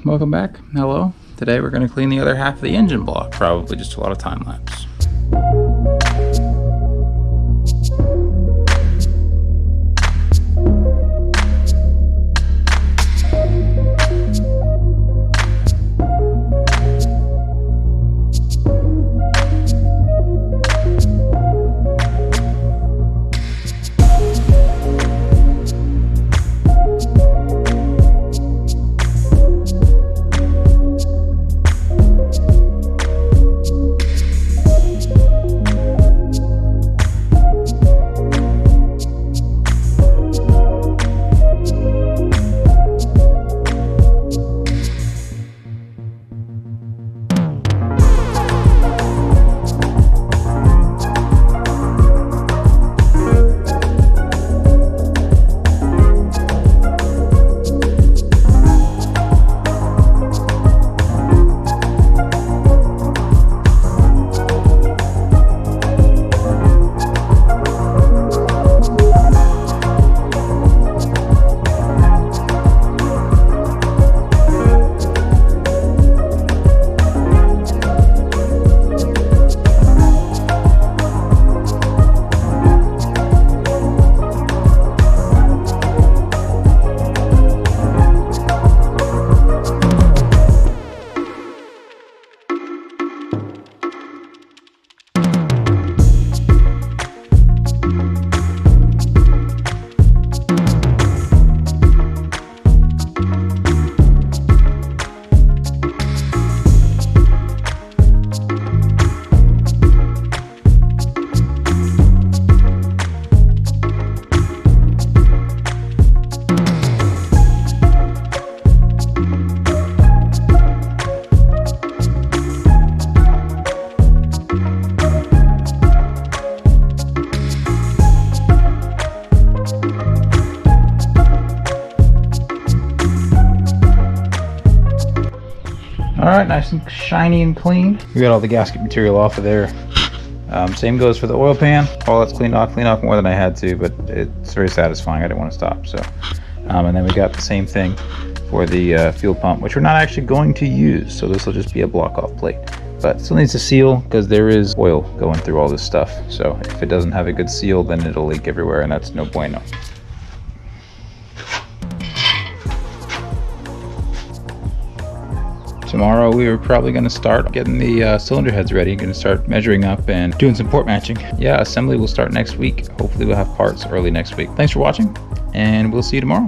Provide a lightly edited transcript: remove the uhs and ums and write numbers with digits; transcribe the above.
Welcome back. Hello. Today we're going to clean the other half of the engine block. Probably just a lot of time lapse. Alright, nice and shiny and clean. We got all the gasket material off of there. Same goes for the oil pan. All that's cleaned off more than I had to, but it's very satisfying. I didn't want to stop. So, and then we got the same thing for the fuel pump, which we're not actually going to use. So this will just be a block off plate. But it still needs to seal because there is oil going through all this stuff. So if it doesn't have a good seal, then it'll leak everywhere, and that's no bueno. Tomorrow we are probably going to start getting the cylinder heads ready. Going to start measuring up and doing some port matching. Yeah, assembly will start next week. Hopefully we'll have parts early next week. Thanks for watching, and we'll see you tomorrow.